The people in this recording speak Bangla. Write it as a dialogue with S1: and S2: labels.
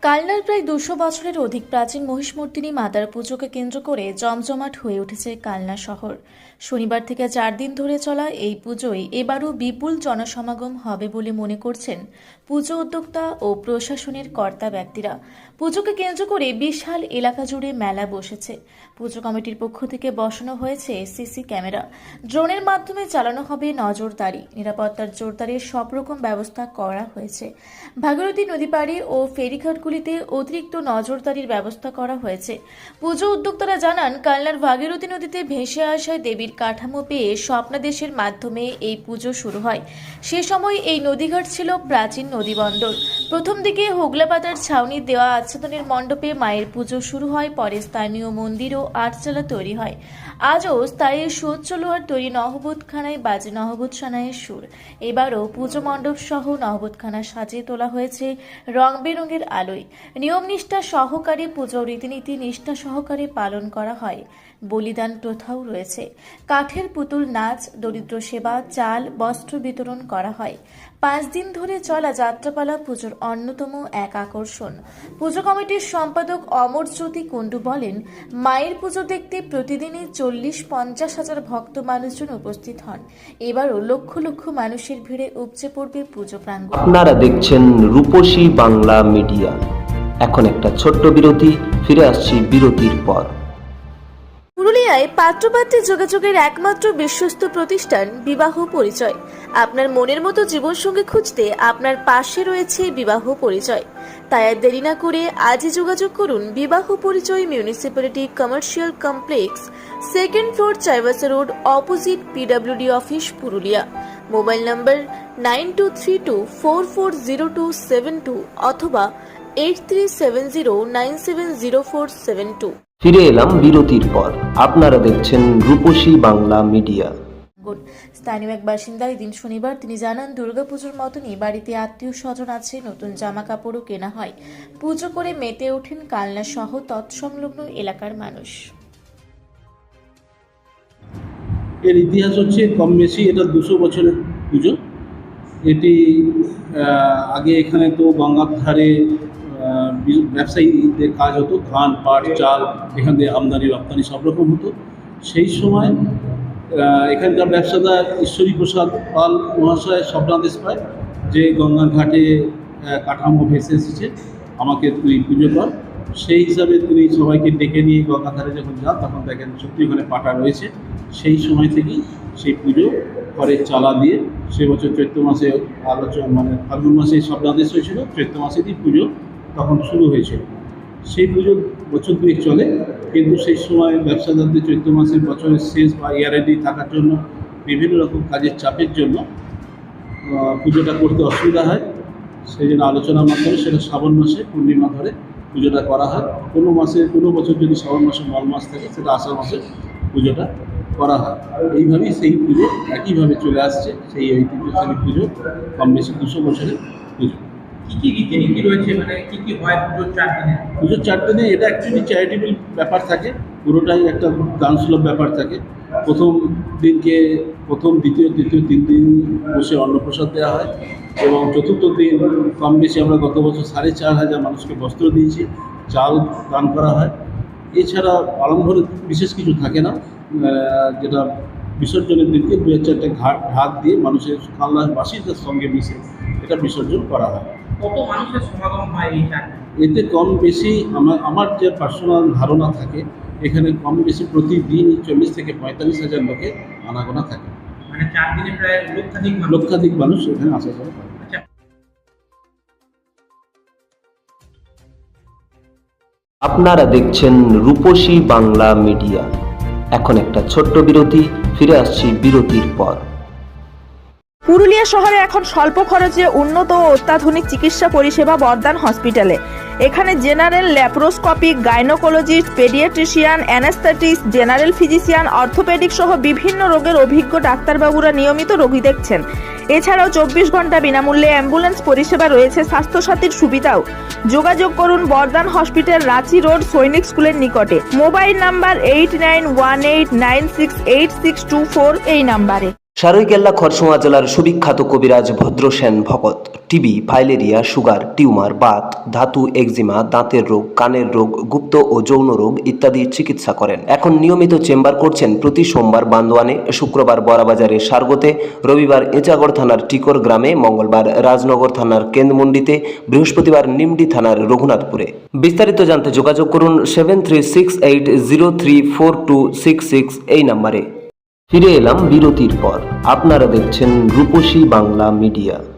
S1: কালনার প্রায় 200 বছরের অধিক প্রাচীন মহিষমর্দিনী মাতার পুজোকে কেন্দ্র করে জমজমাট হয়ে উঠেছে কালনা শহর। শনিবার থেকে 4 দিন ধরে চলা এই পুজোয় এবারও বিপুল জনসমাগম হবে বলে মনে করছেন পুজো উদ্যোক্তা ও প্রশাসনের কর্তা ব্যক্তিরা। পুজোকে কেন্দ্র করে বিশাল এলাকা জুড়ে মেলা বসেছে। পুজো কমিটির পক্ষ থেকে বসানো হয়েছে সিসি ক্যামেরা, ড্রোনের মাধ্যমে চালানো হবে নজরদারি। নিরাপত্তার জোরদারের সব রকম ব্যবস্থা করা হয়েছে। ভাগীরথী নদী পাড়ে ও ফেরিঘাটগুলিতে অতিরিক্ত নজরদারির ব্যবস্থা করা হয়েছে। পুজো উদ্যোক্তারা জানান, কালনার ভাগীরথী নদীতে ভেসে আসা দেবীর কাঠামো পেয়ে স্বপ্নাদেশের মাধ্যমে এই পুজো শুরু হয়। সে সময় এই নদীঘাট ছিল প্রাচীন নদীবন্দর। প্রথম দিকে হোগলাপাতার ছাউনি দেওয়া আচ্ছাদনের মণ্ডপে মায়ের পুজো শুরু হয়। পরে স্থানীয় মন্দির ও আটচালা তৈরি হয়। আজও স্থায়ী সুউচ্চ লোহার তৈরি নহবতখানায় বাজে নহবত সানাইয়ের সুর। এবারও পুজো মণ্ডপ সহ নহবতখানা সাজিয়ে তোলা হয়েছে রং বেরঙের আলোয়। নিয়ম নিষ্ঠা সহকারে পুজো রীতিনীতি নিষ্ঠা সহকারে পালন করা হয়। বলিদান প্রথাও রয়েছে। কাঠের পুতুল নাচ, দরিদ্র সেবা, চাল, বস্ত্র বিতরণ করা হয়। 5 দিন ধরে চলা যাত্রাপালা পুজোর অন্যতম এক আকর্ষণ। পুজো কমিটির সম্পাদক অমরজ্যোতি কুণ্ডু বলেন, মায়ের পুজো দেখতে প্রতিদিনই 40-50 হাজার ভক্ত মানুষজন উপস্থিত হন। এবারও লক্ষ লক্ষ মানুষের ভিড়ে উপচে পড়বে পুজো প্রাঙ্গণ।
S2: আপনারা দেখছেন রূপসী বাংলা মিডিয়া। এখন একটা ছোট্ট বিরতি, ফিরে আসছি বিরতির পর।
S1: পুরুলিয়ায় পাত্রপাত্রী যোগাযোগের একমাত্র বিশ্বস্ত প্রতিষ্ঠান বিবাহ পরিচয়। আপনার মনের মতো জীবনসঙ্গী খুঁজতে আপনার পাশে রয়েছে বিবাহ পরিচয়। তাই আর দেরি না করে আজই যোগাযোগ করুন বিবাহ পরিচয়, municipality commercial complex, 2nd floor, Chaibasa road, opposite PWD office, Purulia. Mobile নম্বর 9232440272 অথবা 8370970472।
S2: ফিরে এলাম বিরতির পর। আপনারা দেখছেন রূপসী বাংলা মিডিয়া।
S1: স্থানীয় এক বাসিন্দা এদিন শনিবার তিনি জানান, দুর্গাপুজোর মতনই বাড়িতে আত্মীয় স্বজন আছে, নতুন জামা কাপড়ও কেনা হয়। পুজো করে মেতে ওঠেন কালনা সহ তৎসংলগ্ন এলাকার মানুষ।
S3: এর ইতিহাস হচ্ছে কম বেশি এটা 200 বছরের পুজো। এটি আগে এখানে তো গঙ্গার ধারে ব্যবসায়ীদের কাজ হতো, ধান, পাট, চাল এখান থেকে আমদানি রপ্তানি সব রকম হতো। সেই সময় এখানকার ব্যবসাদার ঈশ্বরী প্রসাদ পাল মহাশয় স্বপ্নাদেশ পায় যে গঙ্গার ঘাটে কাঠামো ভেসে এসেছে, আমাকে তুই পুজো কর। সেই হিসাবে তিনি সবাইকে ডেকে নিয়ে গঙ্গা ধারে যখন যান তখন দেখেন সত্যি ওখানে পাটা রয়েছে। সেই সময় থেকেই সেই পুজো ঘরের চালা দিয়ে সে বছর চৈত্র মাসে ফাল্গুন মাসে স্বপ্নাদেশ হয়েছিল, চৈত্র মাসেরই পুজো তখন শুরু হয়েছিল। সেই পুজো বছর 2 চলে, কিন্তু সেই সময় ব্যবসাদারদের চৈত্র মাসের বছরের শেষ বা ইয়ারেডি থাকার জন্য বিভিন্ন রকম কাজের চাপের জন্য পুজোটা করতে অসুবিধা হয়। সেই জন্য আলোচনার মাধ্যমে সেটা শ্রাবণ মাসে পূর্ণিমা ধরে পুজোটা করা হয়। কোনো বছর যদি শ্রাবণ মাসে মল মাস থাকে সেটা আষাঢ় মাসে পুজোটা করা হয়। এইভাবেই সেই পুজো একইভাবে চলে আসছে, সেই ঐতিহ্যশালী পুজো কম বেশি 200 বছরের পুজো।
S4: কি রীতিনীতি রয়েছে, মানে কি হয় পুজোর 4 দিনে?
S3: পুজোর 4 দিনে এটা অ্যাকচুয়ালি চ্যারিটেবল ব্যাপার থাকে, পুরোটাই একটা দানসুলভ ব্যাপার থাকে। প্রথম দিনকে প্রথম, দ্বিতীয়, তৃতীয় 3 দিন বসে অন্নপ্রসাদ দেওয়া হয় এবং চতুর্থ দিন কম বেশি আমরা গত বছর 4,500 মানুষকে বস্ত্র দিয়েছি, চাল দান করা হয়। এছাড়া আড়ম্বরে বিশেষ কিছু থাকে না, যেটা বিসর্জনের দিনকে 2-4টে ঢাক দিয়ে মানুষের কালনাবাসীদের সঙ্গে মিশে এটা বিসর্জন করা হয়।
S4: কত মানুষের সমাগম হয় এই 4 দিনে?
S3: এতে কম বেশি আমার যে পার্সোনাল ধারণা থাকে, এখানে কম বেশি প্রতিদিনই 40 থেকে 45 হাজার লোকের আনাগোনা থাকে।
S4: মানে 4 দিনে প্রায়
S3: লক্ষাধিক মানুষ এখানে আসা যাওয়া করে।
S2: আপনারা দেখছেন রূপসী বাংলা মিডিয়া। এখন একটা ছোট্ট বিরতি, ফিরে আসছি বিরতির পর।
S5: পুরুলিয়া শহরে এখন স্বল্প খরচে উন্নত ও অত্যাধুনিক চিকিৎসা পরিষেবা বর্দান হসপিটালে। এখানে general, laparoscopic, gynaecologist, paediatrician, anaesthetist, general physician, orthopaedic সহ বিভিন্ন রোগের অভিজ্ঞ ডাক্তারবাবুরা নিয়মিত রোগী দেখছেন। এছাড়াও 24 ঘন্টা বিনামূল্যে অ্যাম্বুলেন্স পরিষেবা রয়েছে, স্বাস্থ্যসাথীর সুবিধাও। যোগাযোগ করুন বর্দান হসপিটাল, রাঁচি রোড, সৈনিক স্কুলের নিকটে। মোবাইল নাম্বার 8918968624 এই নাম্বারে।
S2: সারৈকেল্লা খরসোয়া জেলার সুবিখ্যাত কবিরাজ ভদ্রসেন ভকত TB, filaria, sugar, tumour, Baat, ধাতু, একজিমা, দাঁতের রোগ, কানের রোগ, গুপ্ত ও যৌন রোগ ইত্যাদি চিকিৎসা করেন। এখন নিয়মিত চেম্বার করছেন প্রতি সোমবার বান্দোয়ানে, শুক্রবার বড়াবাজারে সারগোতে, রবিবার এঁচাগড় থানার টিকর গ্রামে, মঙ্গলবার রাজনগর থানার কেন্দ্রমন্ডিতে, বৃহস্পতিবার নিমডি থানার রঘুনাথপুরে। বিস্তারিত জানতে যোগাযোগ করুন 7368034266 এই নম্বরে। ফিরে এলাম বিরতির পর। আপনারা দেখছেন রূপসী বাংলা মিডিয়া।